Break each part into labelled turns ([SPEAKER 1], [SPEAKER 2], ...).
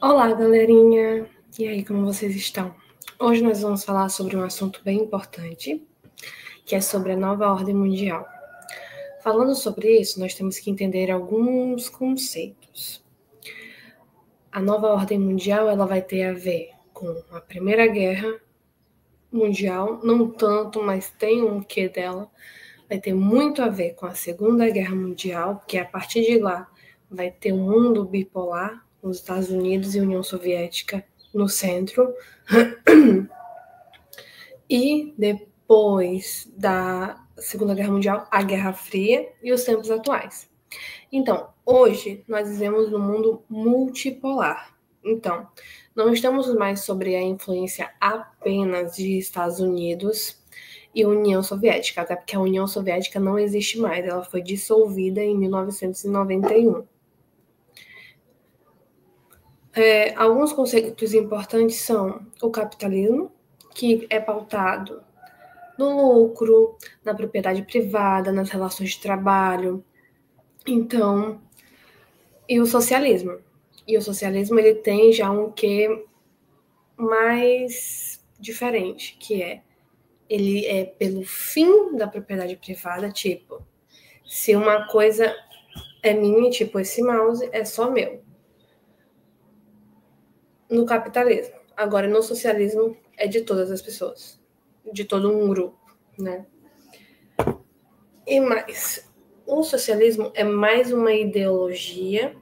[SPEAKER 1] Olá, galerinha! E aí, como vocês estão? Hoje nós vamos falar sobre um assunto bem importante, que é sobre a nova ordem mundial. Falando sobre isso, nós temos que entender alguns conceitos. A nova ordem mundial, ela vai ter a ver com a Primeira Guerra Mundial, não tanto, mas tem um quê dela. Vai ter muito a ver com a Segunda Guerra Mundial, porque a partir de lá vai ter um mundo bipolar, os Estados Unidos e a União Soviética no centro. E depois da Segunda Guerra Mundial, a Guerra Fria e os tempos atuais. Então, hoje nós vivemos num mundo multipolar. Então, não estamos mais sobre a influência apenas de Estados Unidos e União Soviética, até porque a União Soviética não existe mais, ela foi dissolvida em 1991. Alguns conceitos importantes são o capitalismo, que é pautado no lucro, na propriedade privada, nas relações de trabalho. Então, e o socialismo. E o socialismo ele tem já um quê mais diferente, que ele é pelo fim da propriedade privada, tipo, se uma coisa é minha, tipo, esse mouse é só meu. No capitalismo. Agora, no socialismo, é de todas as pessoas. De todo um grupo, né? E mais, o socialismo é mais uma ideologia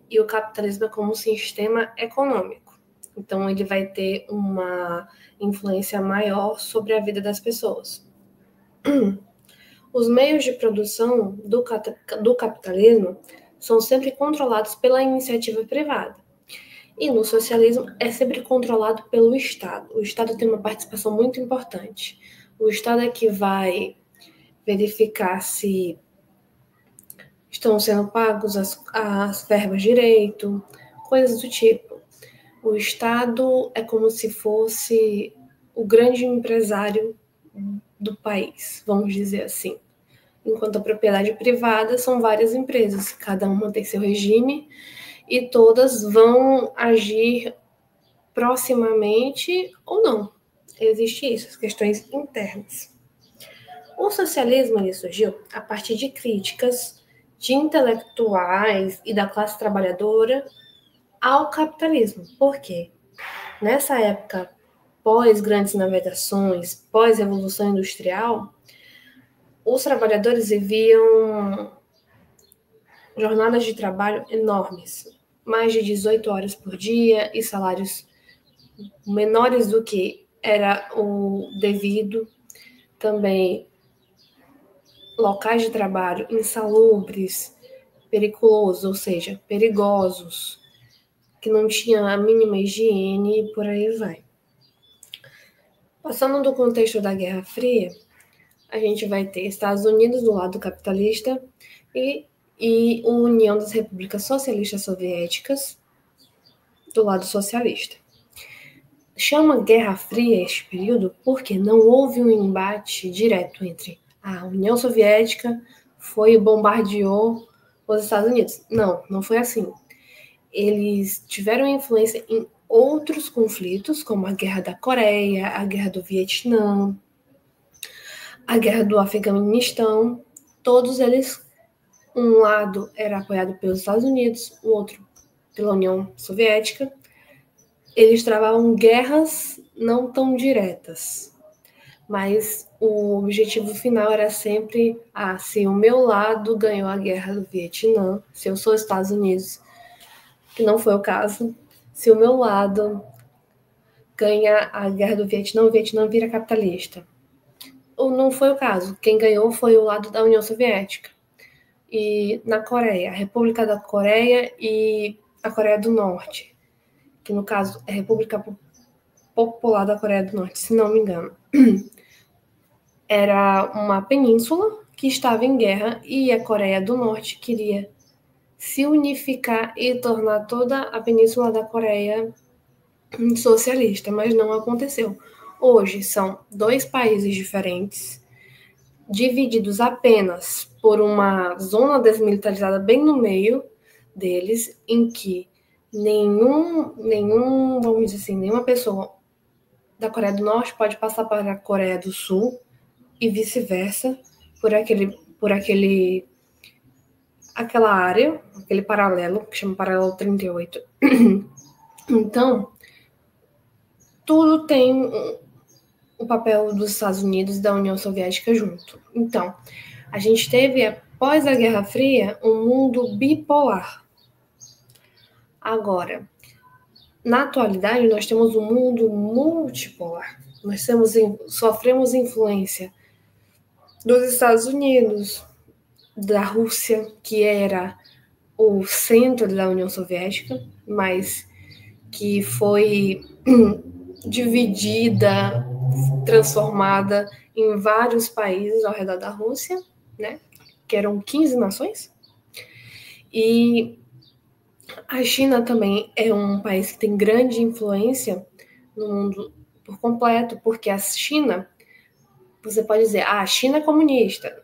[SPEAKER 1] e o capitalismo é como um sistema econômico. Então, ele vai ter uma influência maior sobre a vida das pessoas. Os meios de produção do capitalismo são sempre controlados pela iniciativa privada. E no socialismo é sempre controlado pelo Estado. O Estado tem uma participação muito importante. O Estado é que vai verificar se estão sendo pagos as verbas direito, coisas do tipo. O Estado é como se fosse o grande empresário do país, vamos dizer assim. Enquanto a propriedade privada são várias empresas, cada uma tem seu regime e todas vão agir proximamente ou não. Existe isso, as questões internas. O socialismo ele surgiu a partir de críticas de intelectuais e da classe trabalhadora ao capitalismo. Por quê? Nessa época, pós grandes navegações, pós revolução industrial, os trabalhadores viviam jornadas de trabalho enormes, mais de 18 horas por dia e salários menores do que era o devido, também locais de trabalho insalubres, periculosos, ou seja, perigosos, que não tinham a mínima higiene e por aí vai. Passando do contexto da Guerra Fria, a gente vai ter Estados Unidos do lado capitalista e União das Repúblicas Socialistas Soviéticas do lado socialista. Chama Guerra Fria este período porque não houve um embate direto entre a União Soviética foi e bombardeou os Estados Unidos. Não foi assim. Eles tiveram influência em outros conflitos, como a Guerra da Coreia, a Guerra do Vietnã, a Guerra do Afeganistão. Todos eles, um lado era apoiado pelos Estados Unidos, o outro pela União Soviética. Eles travavam guerras não tão diretas, mas o objetivo final era sempre, se o meu lado ganhou a guerra do Vietnã, se eu sou Estados Unidos, que não foi o caso, se o meu lado ganha a guerra do Vietnã, o Vietnã vira capitalista. Ou não foi o caso, quem ganhou foi o lado da União Soviética. E na Coreia, a República da Coreia e a Coreia do Norte, que no caso é a República Popular da Coreia do Norte, se não me engano. Era uma península que estava em guerra e a Coreia do Norte queria se unificar e tornar toda a península da Coreia socialista, mas não aconteceu. Hoje são dois países diferentes, divididos apenas por uma zona desmilitarizada bem no meio deles, em que vamos dizer assim, nenhuma pessoa da Coreia do Norte pode passar para a Coreia do Sul e vice-versa aquela área, aquele paralelo, que chama paralelo 38. Então, tudo tem o papel dos Estados Unidos e da União Soviética junto. Então, a gente teve, após a Guerra Fria, um mundo bipolar. Agora, na atualidade, nós temos um mundo multipolar. Nós sofremos influência dos Estados Unidos, da Rússia, que era o centro da União Soviética, mas que foi dividida, transformada em vários países ao redor da Rússia, né? Que eram 15 nações. E a China também é um país que tem grande influência no mundo por completo, porque a China, você pode dizer, a China é comunista.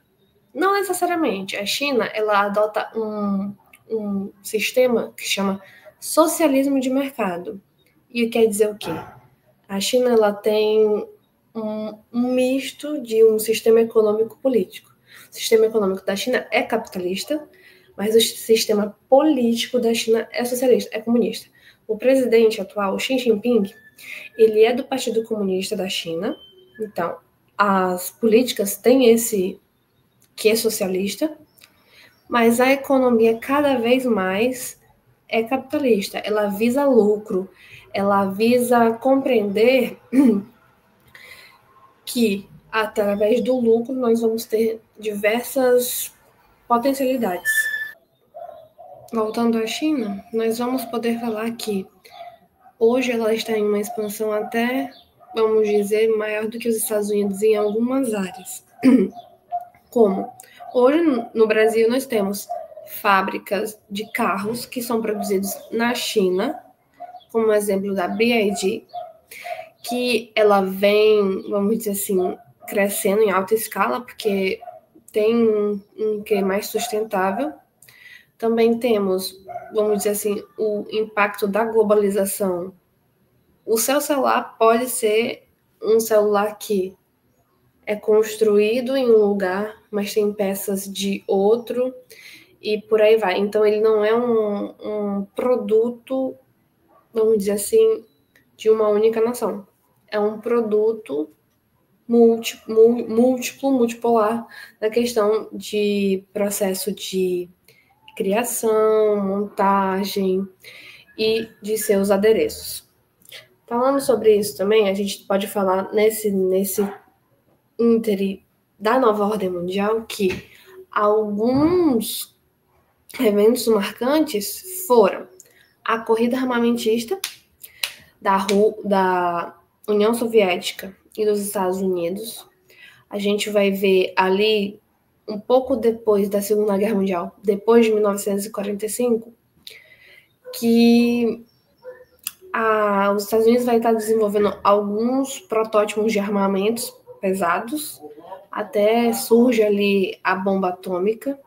[SPEAKER 1] Não necessariamente. A China, ela adota um sistema que chama socialismo de mercado. E quer dizer o quê? A China, ela tem um misto de um sistema econômico político. O sistema econômico da China é capitalista, mas o sistema político da China é socialista, é comunista. O presidente atual, Xi Jinping, ele é do Partido Comunista da China. Então, as políticas têm esse que é socialista, mas a economia cada vez mais é capitalista. Ela visa lucro, ela visa compreender que através do lucro nós vamos ter diversas potencialidades. Voltando à China, nós vamos poder falar que hoje ela está em uma expansão até, vamos dizer, maior do que os Estados Unidos em algumas áreas. Como? Hoje no Brasil nós temos fábricas de carros que são produzidos na China, como o exemplo da BYD, que ela vem, vamos dizer assim, crescendo em alta escala, porque tem um que é mais sustentável. Também temos, vamos dizer assim, o impacto da globalização. O seu celular pode ser um celular que é construído em um lugar, mas tem peças de outro, e por aí vai. Então, ele não é um produto, vamos dizer assim, de uma única nação. É um produto múltiplo, multipolar, na questão de processo de criação, montagem e de seus adereços. Falando sobre isso também, a gente pode falar nesse íntere da nova ordem mundial que alguns eventos marcantes foram a corrida armamentista da União Soviética e dos Estados Unidos. A gente vai ver ali um pouco depois da Segunda Guerra Mundial, depois de 1945, que os Estados Unidos vai estar desenvolvendo alguns protótipos de armamentos pesados, até surge ali a bomba atômica,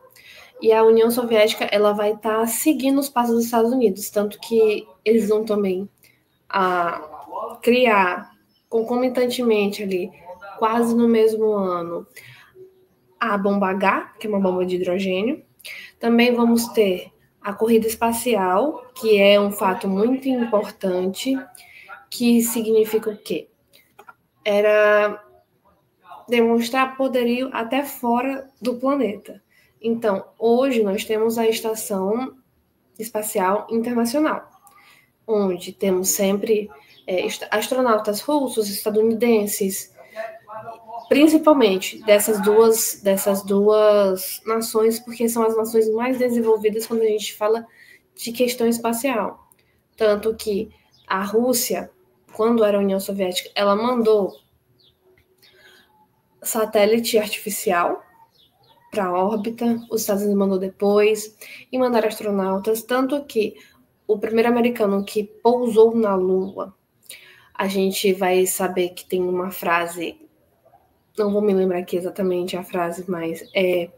[SPEAKER 1] e a União Soviética ela vai estar seguindo os passos dos Estados Unidos, tanto que eles vão também criar concomitantemente ali, quase no mesmo ano, a bomba H, que é uma bomba de hidrogênio. Também vamos ter a corrida espacial, que é um fato muito importante, que significa o quê? Era demonstrar poderio até fora do planeta. Então, hoje nós temos a Estação Espacial Internacional, onde temos sempre astronautas russos, estadunidenses, principalmente dessas duas nações, porque são as nações mais desenvolvidas quando a gente fala de questão espacial. Tanto que a Rússia, quando era a União Soviética, ela mandou satélite artificial para a órbita, os Estados Unidos mandou depois, e mandaram astronautas, tanto que o primeiro americano que pousou na Lua, a gente vai saber que tem uma frase, não vou me lembrar aqui exatamente a frase, mas é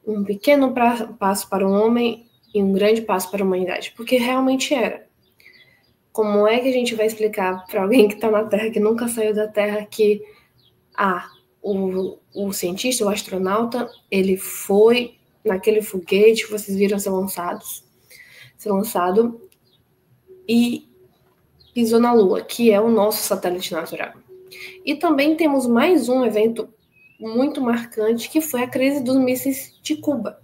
[SPEAKER 1] um pequeno passo para o homem e um grande passo para a humanidade, porque realmente era. Como é que a gente vai explicar para alguém que está na Terra, que nunca saiu da Terra, que o cientista, o astronauta, ele foi naquele foguete que vocês viram ser lançado e pisou na Lua, que é o nosso satélite natural. E também temos mais um evento muito marcante, que foi a crise dos mísseis de Cuba.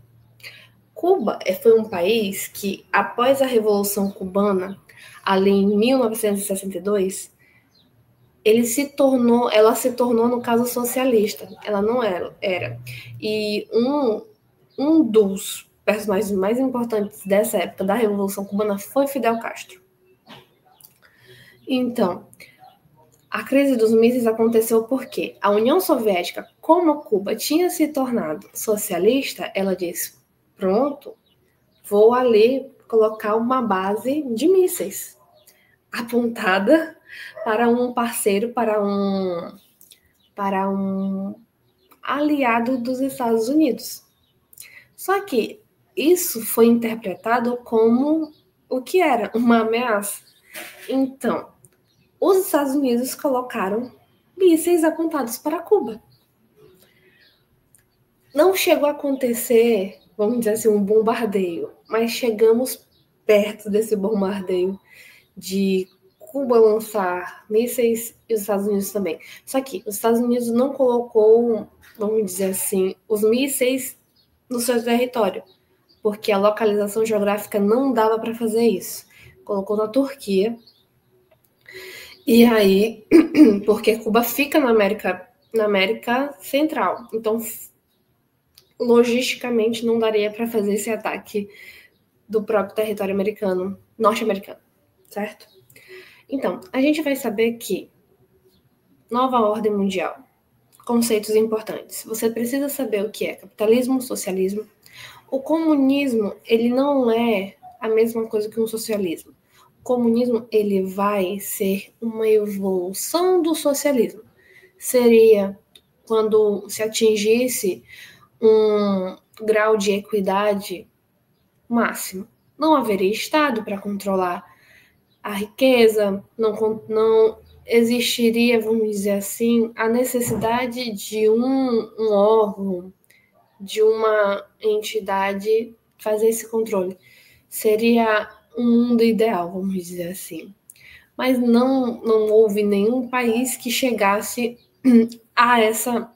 [SPEAKER 1] Cuba foi um país que, após a Revolução Cubana, ali em 1962, ela se tornou, no caso, socialista. Ela não era. E um dos personagens mais importantes dessa época da Revolução Cubana foi Fidel Castro. Então, a crise dos mísseis aconteceu porque a União Soviética, como Cuba tinha se tornado socialista, ela disse, pronto, vou ali colocar uma base de mísseis apontada para um parceiro, para um aliado dos Estados Unidos. Só que isso foi interpretado como o que era uma ameaça. Então, os Estados Unidos colocaram mísseis apontados para Cuba. Não chegou a acontecer, vamos dizer assim, um bombardeio, mas chegamos perto desse bombardeio de Cuba lançar mísseis e os Estados Unidos também. Só que os Estados Unidos não colocou, vamos dizer assim, os mísseis no seu território, porque a localização geográfica não dava para fazer isso. Colocou na Turquia. E aí, porque Cuba fica na América Central, então logisticamente não daria para fazer esse ataque do próprio território norte-americano, certo? Então, a gente vai saber que nova ordem mundial, conceitos importantes. Você precisa saber o que é capitalismo, socialismo. O comunismo, ele não é a mesma coisa que um socialismo. O comunismo, ele vai ser uma evolução do socialismo. Seria quando se atingisse um grau de equidade máximo. Não haveria Estado para controlar a riqueza, não existiria, vamos dizer assim, a necessidade de um órgão, de uma entidade fazer esse controle. Seria um mundo ideal, vamos dizer assim. Mas não houve nenhum país que chegasse a essa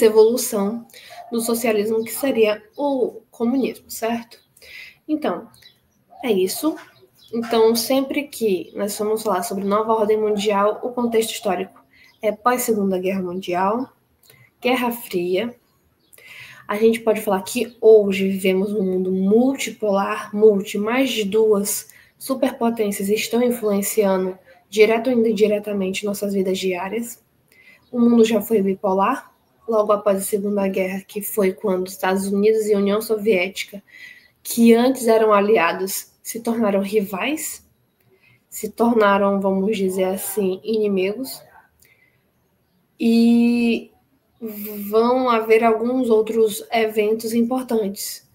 [SPEAKER 1] evolução do socialismo, que seria o comunismo, certo? Então, é isso. Então, sempre que nós vamos falar sobre nova ordem mundial, o contexto histórico é pós-Segunda Guerra Mundial, Guerra Fria. A gente pode falar que hoje vivemos um mundo multipolar, mais de duas superpotências estão influenciando direto ou indiretamente nossas vidas diárias. O mundo já foi bipolar, logo após a Segunda Guerra, que foi quando os Estados Unidos e a União Soviética, que antes eram aliados, se tornaram rivais, se tornaram, vamos dizer assim, inimigos. E vão haver alguns outros eventos importantes,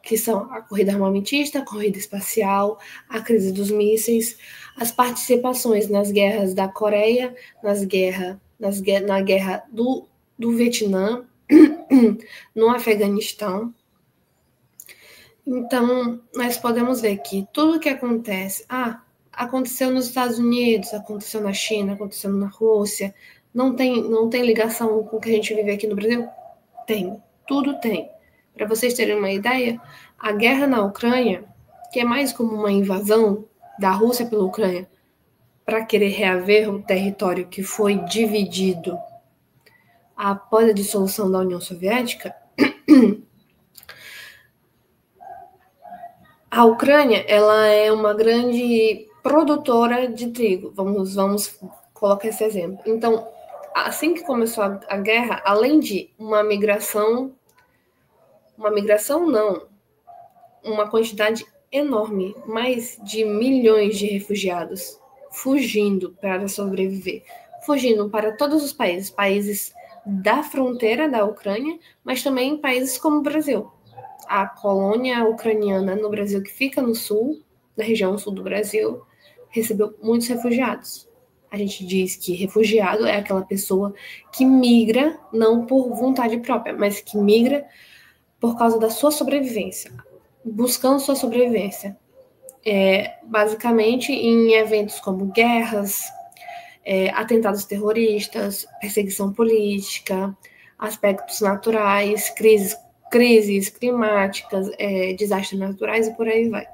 [SPEAKER 1] que são a corrida armamentista, a corrida espacial, a crise dos mísseis, as participações nas guerras da Coreia, na guerra do Vietnã, no Afeganistão. Então, nós podemos ver que tudo que acontece, aconteceu nos Estados Unidos, aconteceu na China, aconteceu na Rússia, não tem ligação com o que a gente vive aqui no Brasil? Tem, tudo tem. Para vocês terem uma ideia, a guerra na Ucrânia, que é mais como uma invasão da Rússia pela Ucrânia, para querer reaver o território que foi dividido após a dissolução da União Soviética, a Ucrânia, ela é uma grande produtora de trigo. Vamos colocar esse exemplo. Então, assim que começou a guerra, além de uma migração não, uma quantidade enorme, mais de milhões de refugiados fugindo para sobreviver, fugindo para todos os países da fronteira da Ucrânia, mas também países como o Brasil. A colônia ucraniana no Brasil, que fica no sul, na região sul do Brasil, recebeu muitos refugiados. A gente diz que refugiado é aquela pessoa que migra não por vontade própria, mas que migra por causa da sua sobrevivência, buscando sua sobrevivência. Basicamente em eventos como guerras, atentados terroristas, perseguição política, aspectos naturais, crises climáticas, desastres naturais e por aí vai.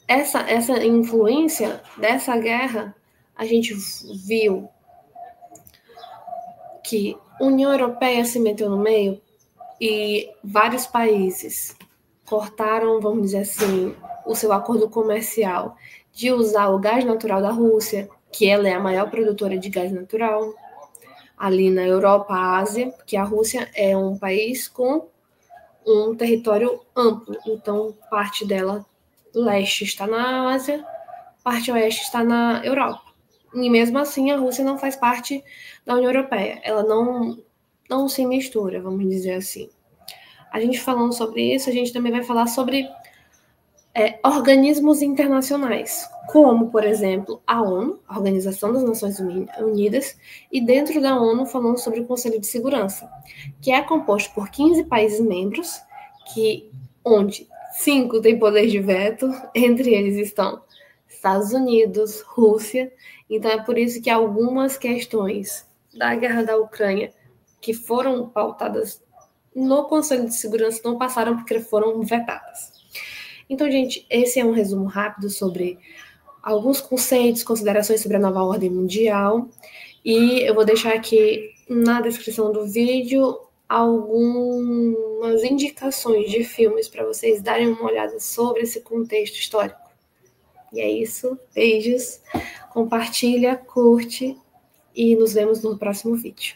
[SPEAKER 1] Essa influência dessa guerra, a gente viu que a União Europeia se meteu no meio e vários países cortaram, vamos dizer assim, o seu acordo comercial de usar o gás natural da Rússia, que ela é a maior produtora de gás natural, ali na Europa, Ásia, porque a Rússia é um país com um território amplo, então parte dela leste está na Ásia, parte oeste está na Europa. E mesmo assim a Rússia não faz parte da União Europeia, ela não se mistura, vamos dizer assim. A gente falando sobre isso, a gente também vai falar sobre organismos internacionais, como, por exemplo, a ONU, a Organização das Nações Unidas, e dentro da ONU falando sobre o Conselho de Segurança, que é composto por 15 países membros, onde 5 têm poder de veto, entre eles estão Estados Unidos, Rússia. Então é por isso que algumas questões da guerra da Ucrânia que foram pautadas no Conselho de Segurança não passaram porque foram vetadas. Então, gente, esse é um resumo rápido sobre alguns conceitos, considerações sobre a nova ordem mundial. E eu vou deixar aqui na descrição do vídeo algumas indicações de filmes para vocês darem uma olhada sobre esse contexto histórico. E é isso. Beijos. Compartilha, curte e nos vemos no próximo vídeo.